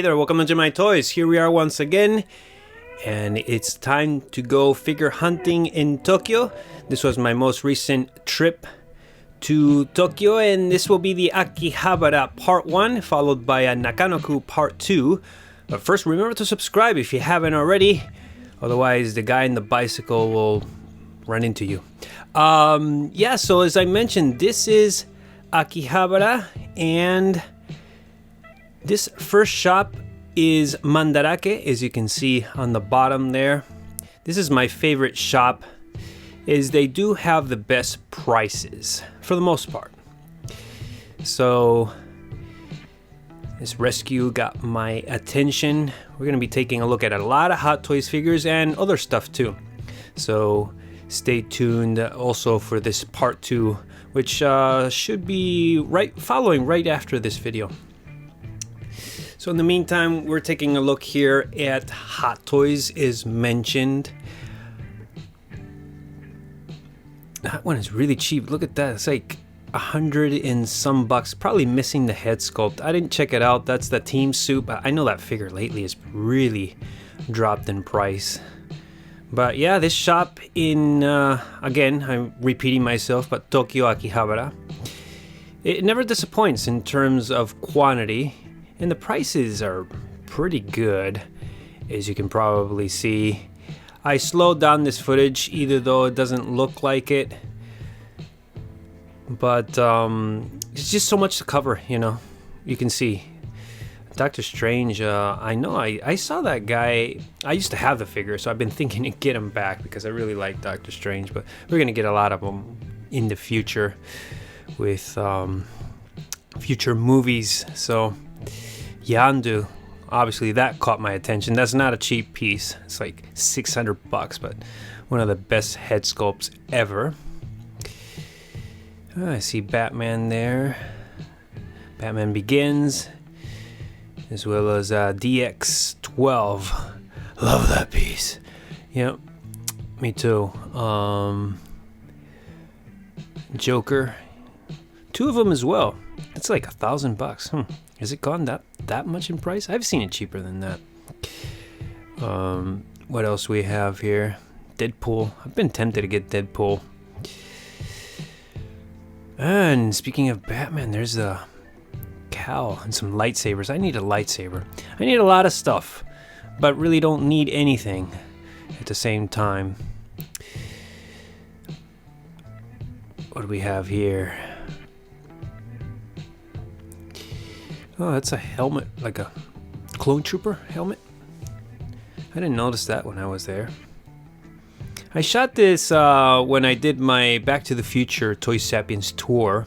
Hey there, welcome to GemiiToys. Here we are once again, and it's time to go figure hunting in Tokyo. This was my most recent trip to Tokyo, and this will be the Akihabara Part 1, followed by a Nakanoku Part 2. But first, remember to subscribe if you haven't already, otherwise the guy in the bicycle will run into you. Yeah, so as I mentioned, this is Akihabara, and this first shop is Mandarake, as you can see on the bottom there. This is my favorite shop, is they do have the best prices for the most part. So this rescue got my attention. We're going to be taking a look at a lot of Hot Toys figures and other stuff too. So stay tuned also for this part 2, which should be following right after this video. So in the meantime, we're taking a look here at Hot Toys as mentioned. That one is really cheap. Look at that. It's like $100 and some bucks. Probably missing the head sculpt. I didn't check it out. That's the Team Soup. I know that figure lately has really dropped in price. But yeah, this shop in, again, I'm repeating myself, but Tokyo Akihabara. It never disappoints in terms of quantity. And the prices are pretty good, as you can probably see. I slowed down this footage, even though it doesn't look like it. But it's just so much to cover, you know. You can see. Doctor Strange, I know I saw that guy. I used to have the figure, so I've been thinking to get him back because I really like Doctor Strange. But we're going to get a lot of them in the future with future movies. So Yandu, obviously that caught my attention. That's not a cheap piece. It's like 600 bucks, but one of the best head sculpts ever. Oh, I see Batman there. Batman Begins, as well as DX12. Love that piece. Yep, me too. Joker, 2 of them as well. It's like $1,000. Has it gone that much in price? I've seen it cheaper than that. What else we have here? Deadpool. I've been tempted to get Deadpool. And speaking of Batman, there's a cowl and some lightsabers. I need a lightsaber. I need a lot of stuff, but really don't need anything at the same time. What do we have here? Oh, that's a helmet, like a clone trooper helmet. I didn't notice that when I was there. I shot this when I did my Back to the Future Toy Sapiens tour.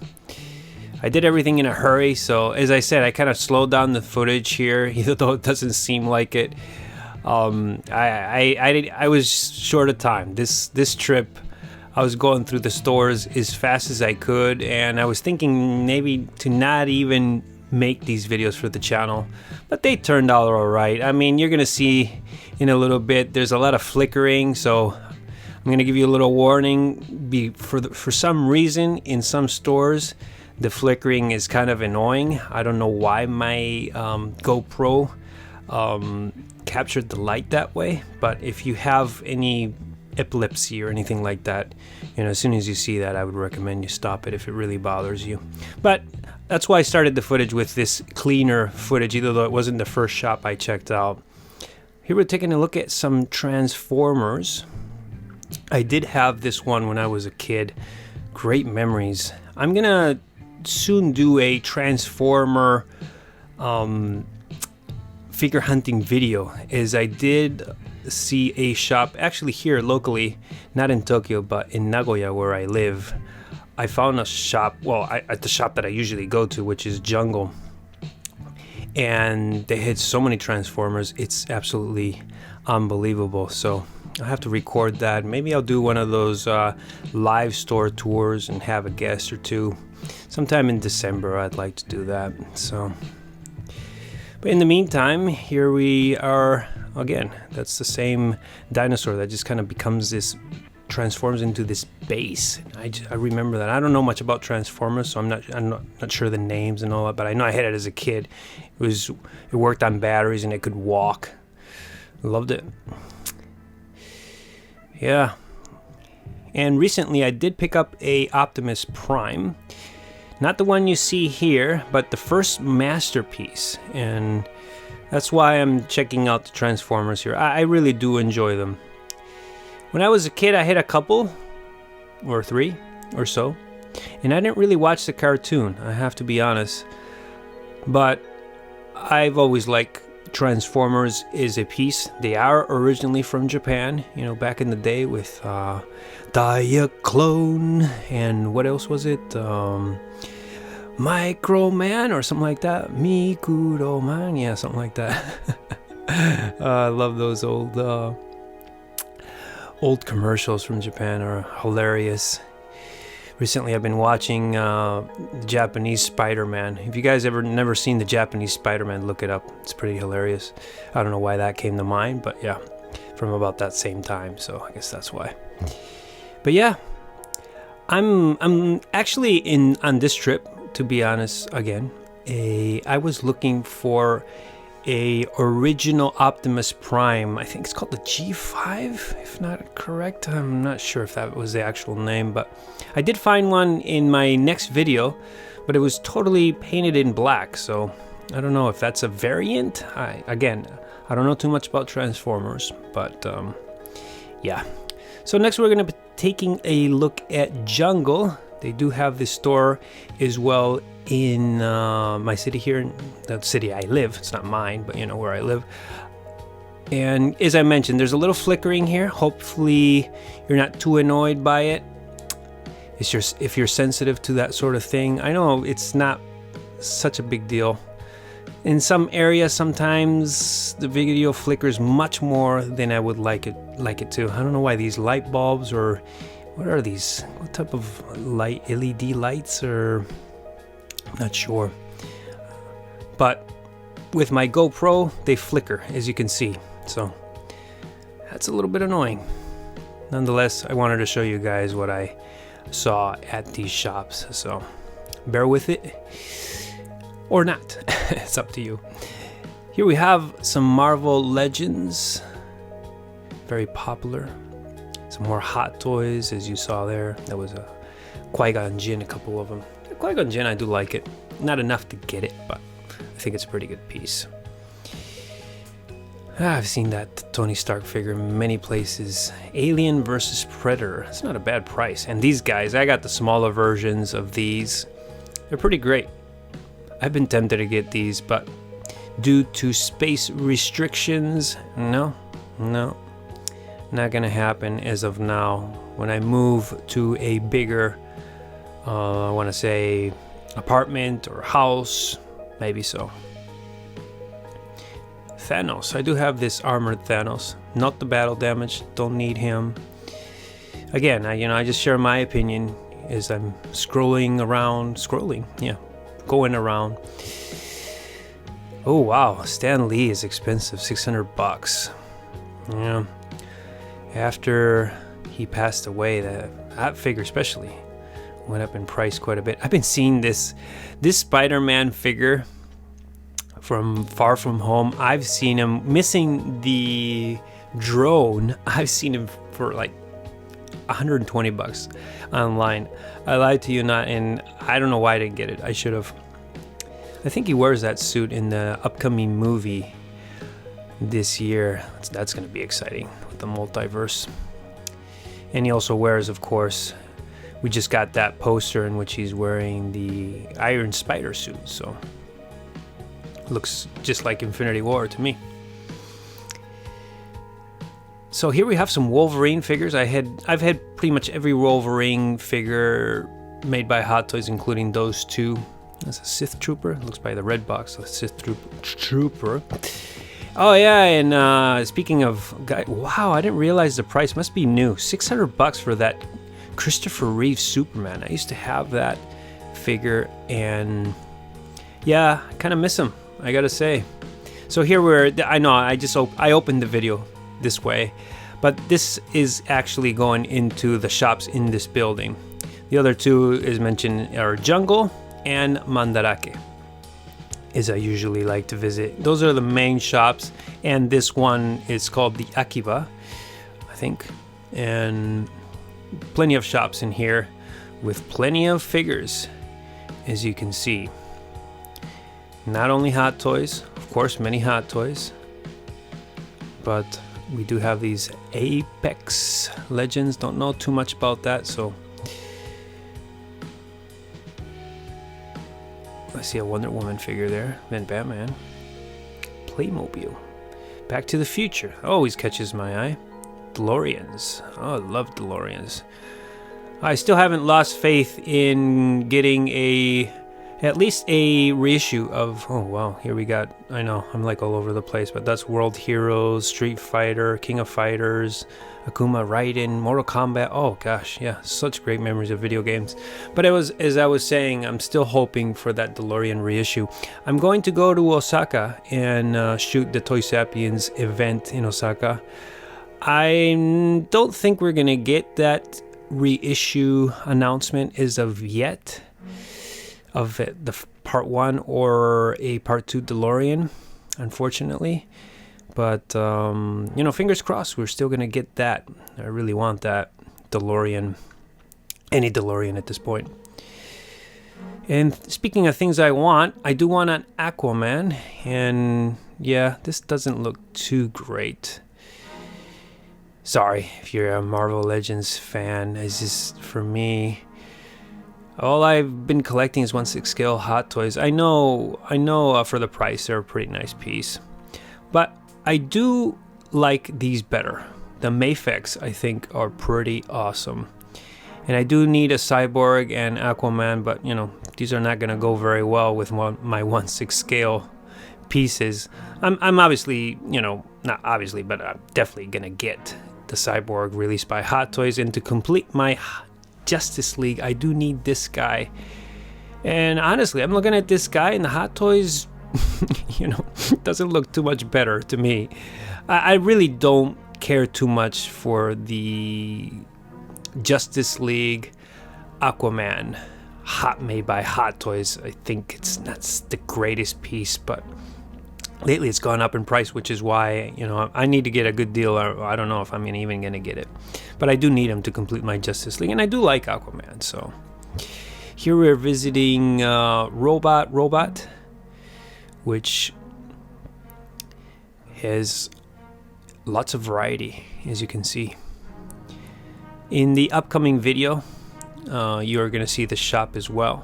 I did everything in a hurry, so as I said, I kind of slowed down the footage here, even though it doesn't seem like it. I was short of time. This trip, I was going through the stores as fast as I could, and I was thinking maybe to not even make these videos for the channel, but they turned out all right. I mean, you're gonna see in a little bit there's a lot of flickering, so I'm gonna give you a little warning. For some reason in some stores the flickering is kind of annoying. I don't know why my GoPro captured the light that way, but if you have any epilepsy or anything like that, you know, as soon as you see that, I would recommend you stop it if it really bothers you. But that's why I started the footage with this cleaner footage, even though it wasn't the first shop I checked out. Here we're taking a look at some Transformers. I did have this one when I was a kid. Great memories. I'm gonna soon do a Transformer figure hunting video, as I did see a shop actually here locally, not in Tokyo but in Nagoya where I live. I found a shop, at the shop that I usually go to, which is Jungle, and they had so many Transformers. It's absolutely unbelievable. So I have to record that. Maybe I'll do one of those live store tours and have a guest or two sometime in December. I'd like to do that. So, but in the meantime, here we are again. That's the same dinosaur that just kind of becomes this transforms into this base. I remember that. I don't know much about Transformers, so I'm not sure the names and all that, but I know I had it as a kid. It worked on batteries and it could walk. Loved it. Yeah. And recently I did pick up a Optimus Prime. Not the one you see here, but the first masterpiece. And that's why I'm checking out the Transformers here. I really do enjoy them. When I was a kid, I had a couple, or 3 or so, and I didn't really watch the cartoon, I have to be honest. But I've always liked Transformers as a piece. They are originally from Japan, you know, back in the day with Diaclone, and what else was it? Microman or something like that. Mikuroman, yeah, something like that. I love those old commercials from Japan, are hilarious. Recently I've been watching the Japanese Spider-Man. If you guys never seen the Japanese Spider-Man, look it up. It's pretty hilarious. I don't know why that came to mind, but yeah, from about that same time, so I guess that's why. But yeah, I'm actually on this trip, to be honest, again, I was looking for a original Optimus Prime. I think it's called the G5, if not correct. I'm not sure if that was the actual name, but I did find one in my next video, but it was totally painted in black, so I don't know if that's a variant. I don't know too much about Transformers, but yeah. So next we're going to be taking a look at Jungle. They do have this store as well in my city here, the city I live. It's not mine, but you know where I live. And as I mentioned, there's a little flickering here. Hopefully you're not too annoyed by it. It's just if you're sensitive to that sort of thing. I know it's not such a big deal. In some areas, sometimes the video flickers much more than I would like it to. I don't know why these light bulbs, or what are these? What type of light? LED lights, or I'm not sure. But with my GoPro, they flicker, as you can see. So that's a little bit annoying. Nonetheless, I wanted to show you guys what I saw at these shops. So bear with it. Or not. It's up to you. Here we have some Marvel Legends. Very popular. Some more Hot Toys, as you saw there. That was a Qui-Gon Jinn, a couple of them. Qui-Gon Jinn, I do like it. Not enough to get it, but I think it's a pretty good piece. I've seen that Tony Stark figure in many places. Alien versus Predator. It's not a bad price. And these guys, I got the smaller versions of these. They're pretty great. I've been tempted to get these, but due to space restrictions, no, not gonna happen as of now. When I move to a bigger, I want to say, apartment or house, maybe so. Thanos. I do have this armored Thanos, not the battle damage. Don't need him. Again, I just share my opinion as I'm going around. Oh wow, Stan Lee is expensive, $600. Yeah. After he passed away, that figure especially went up in price quite a bit. I've been seeing this Spider-Man figure from Far From Home. I've seen him missing the drone. I've seen him for like $120 online. I lied to you not, and I don't know why I didn't get it. I should have. I think he wears that suit in the upcoming movie this year. That's going to be exciting with the multiverse. And he also wears, of course, we just got that poster in which he's wearing the Iron Spider suit, so looks just like Infinity War to me. So here we have some Wolverine figures. I've had pretty much every Wolverine figure made by Hot Toys, including those two. That's a Sith Trooper. Looks by the red box, a Sith Trooper. Oh yeah, and speaking of wow, I didn't realize the price must be new. $600 for that Christopher Reeve Superman. I used to have that figure, and yeah, I kind of miss him, I gotta say. So here I opened the video this way, But this is actually going into the shops in this building. The other two is mentioned are Jungle and Mandarake, as I usually like to visit. Those are the main shops, and this one is called the Akiba, I think. And plenty of shops in here with plenty of figures, as you can see. Not only Hot Toys, of course, many Hot Toys, but we do have these Apex Legends. Don't know too much about that, so I see a Wonder Woman figure there, then Batman. Playmobil. Back to the Future always catches my eye. DeLoreans. Oh, I love DeLoreans. I still haven't lost faith in getting at least a reissue of, oh wow, here we got, I know, I'm like all over the place, but that's World Heroes, Street Fighter, King of Fighters, Akuma Raiden, Mortal Kombat. Oh gosh, yeah, such great memories of video games. But as I was saying, I'm still hoping for that DeLorean reissue. I'm going to go to Osaka and shoot the Toy Sapiens event in Osaka. I don't think we're gonna get that reissue announcement as of yet, of the part 1 or a part 2 DeLorean, unfortunately. But you know, fingers crossed, we're still gonna get that. I really want that DeLorean, any DeLorean at this point. And speaking of things I want, I do want an Aquaman, and yeah, this doesn't look too great. Sorry if you're a Marvel Legends fan. It's just, for me, all I've been collecting is 1/6 scale Hot Toys. I know for the price they're a pretty nice piece, but I do like these better. The Mafex, I think, are pretty awesome, and I do need a Cyborg and Aquaman, but you know, these are not gonna go very well with my 1/6 scale pieces. I'm obviously, you know, not obviously, but I'm definitely gonna get the Cyborg released by Hot Toys, and to complete my Justice League, I do need this guy. And honestly, I'm looking at this guy, and the Hot Toys, you know, doesn't look too much better to me. I really don't care too much for the Justice League Aquaman made by Hot Toys. I think that's the greatest piece, but lately it's gone up in price, which is why, you know, I need to get a good deal. I don't know if I'm even gonna get it, but I do need him to complete my Justice League, and I do like Aquaman. So here we're visiting Robot, which has lots of variety, as you can see. In the upcoming video, you are gonna see the shop as well.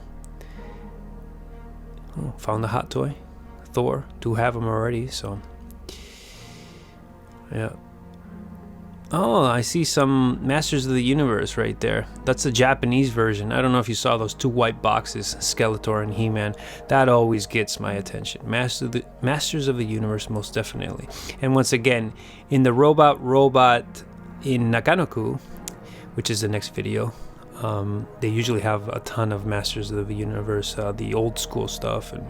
Oh, found the Hot Toy. Thor, do have them already, so yeah. Oh, I see some Masters of the Universe right there. That's the Japanese version. I don't know if you saw those 2 white boxes, Skeletor and He-Man. That always gets my attention. Masters of the Universe, most definitely. And once again, in the Robot in Nakanoku, which is the next video, they usually have a ton of Masters of the Universe, the old school stuff, and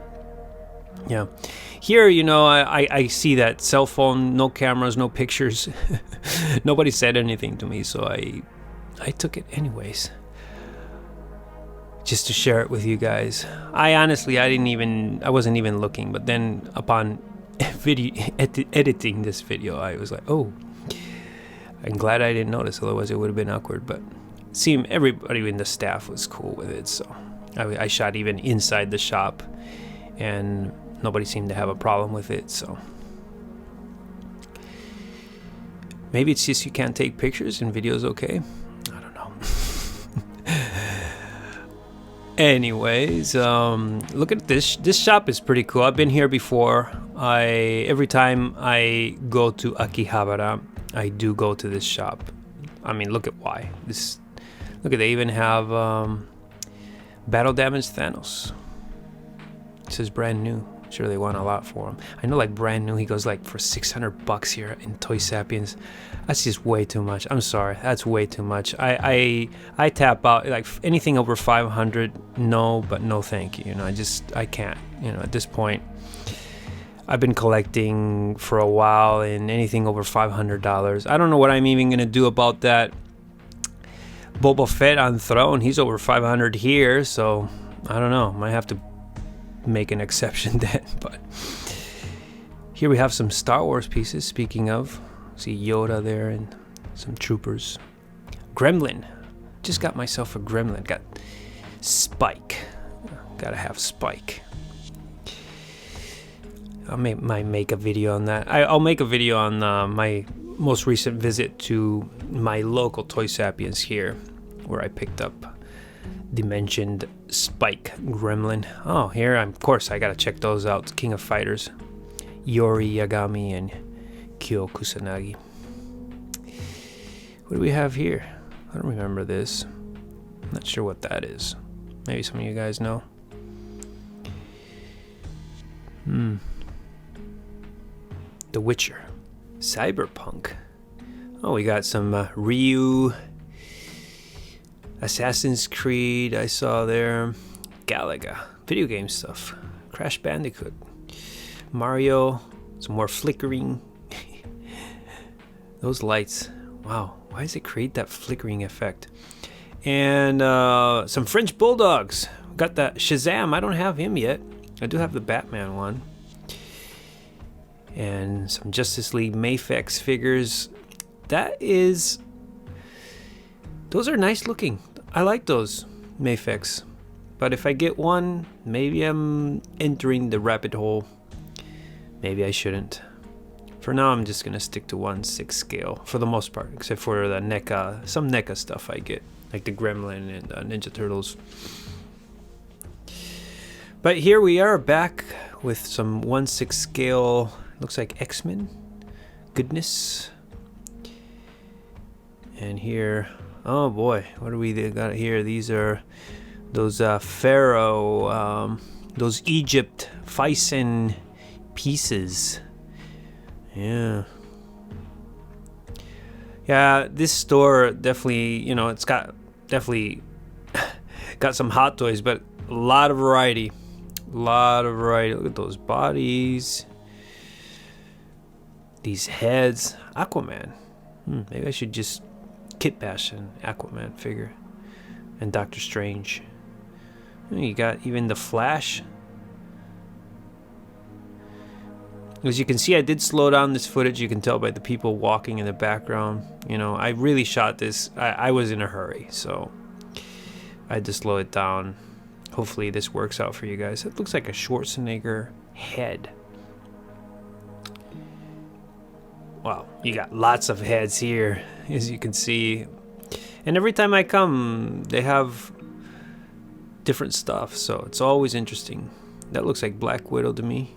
yeah. Here, you know, I see that cell phone, no cameras, no pictures. Nobody said anything to me, so I took it anyways, just to share it with you guys. I wasn't even looking, but then upon editing this video, I was like, oh, I'm glad I didn't notice, otherwise it would have been awkward. But everybody in the staff was cool with it, so I shot even inside the shop, and nobody seemed to have a problem with it. So maybe it's just you can't take pictures and videos, okay? I don't know. Anyways, look at this. This shop is pretty cool. I've been here before. Every time I go to Akihabara, I do go to this shop. I mean, look at why. Look at, they even have Battle Damaged Thanos. It says brand new. Sure, they want a lot for him. I know, like, brand new, he goes like for $600 here in Toy Sapiens. That's just way too much. I'm sorry, that's way too much. I tap out. Like, anything over 500, no, but no thank you. You know, I can't. You know, at this point, I've been collecting for a while, and anything over $500. I don't know what I'm even gonna do about that Boba Fett on Throne. He's over 500 here, so I don't know. Might have to make an exception then. But here we have some Star Wars pieces. Speaking of, see Yoda there and some troopers. Gremlin. Just got myself a Gremlin. Got Spike. Gotta have Spike. Might make a video on that. I'll make a video on my most recent visit to my local Toy Sapiens here, where I picked up the mentioned Spike Gremlin. Oh, here, of course, I gotta check those out. King of Fighters, Yori Yagami and Kyo Kusanagi. What do we have here? I don't remember this. I'm not sure what that is. Maybe some of you guys know. The Witcher. Cyberpunk. Oh, we got some Ryu. Assassin's Creed I saw there. Galaga. Video game stuff. Crash Bandicoot. Mario. Some more flickering. Those lights. Wow. Why does it create that flickering effect? And some French Bulldogs. Got that Shazam. I don't have him yet. I do have the Batman one. And some Justice League Mayfex figures. Those are nice looking. I like those Mayfex. But if I get one, maybe I'm entering the rabbit hole. Maybe I shouldn't. For now, I'm just gonna stick to 1/6 scale for the most part, except for the NECA, some NECA stuff I get, like the Gremlin and Ninja Turtles. But here we are back with some 1/6 scale. Looks like X-Men goodness. And here, oh boy, what do we got here? These are those Pharaoh, those Egypt Thyssen pieces. Yeah, this store definitely, you know, it's definitely got some Hot Toys, but a lot of variety. Look at those bodies. These heads. Aquaman. Maybe I should just kit bash an Aquaman figure. And Doctor Strange. You got even the Flash. As you can see, I did slow down this footage. You can tell by the people walking in the background. You know, I really shot this. I was in a hurry, so I had to slow it down. Hopefully this works out for you guys. It looks like a Schwarzenegger head. Wow, you got lots of heads here, as you can see. And every time I come, they have different stuff, so it's always interesting. That looks like Black Widow to me.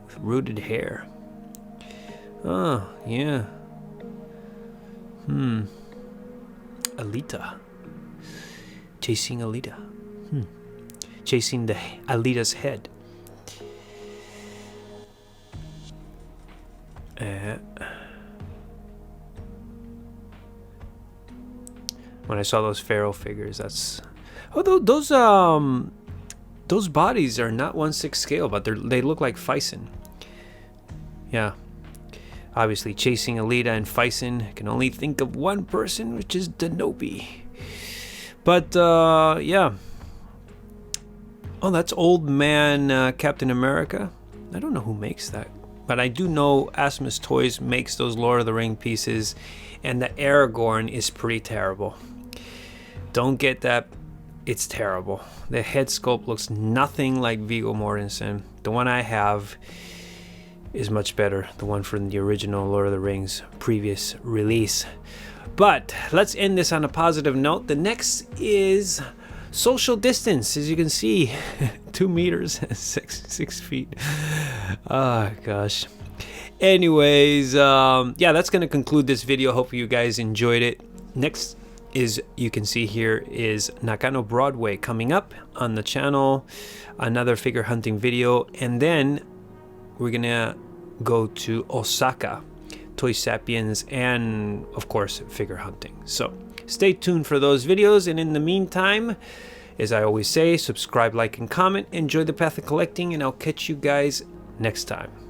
With rooted hair. Oh, yeah. Alita. Chasing Alita. Chasing the Alita's head. When I saw those Pharaoh figures, that's those bodies are not 1/6 scale, but they look like Thyssen. Yeah, obviously chasing Alita and Thyssen. I can only think of one person, which is Denobi. But yeah. Oh, that's Old Man Captain America. I don't know who makes that. But I do know Asmus Toys makes those Lord of the Ring pieces, and the Aragorn is pretty terrible. Don't get that. It's terrible. The head sculpt looks nothing like Viggo Mortensen. The one I have is much better. The one from the original Lord of the Rings previous release. But let's end this on a positive note. The next is social distance. As you can see, 2 meters, 6 feet. Oh gosh. Anyways, yeah, that's gonna conclude this video. Hope you guys enjoyed it. Next is, you can see here, is Nakano Broadway coming up on the channel, another figure hunting video, and then we're gonna go to Osaka, Toy Sapiens, and of course figure hunting. So stay tuned for those videos, and in the meantime, As I always say, subscribe, like, and comment. Enjoy the path of collecting, and I'll catch you guys next time.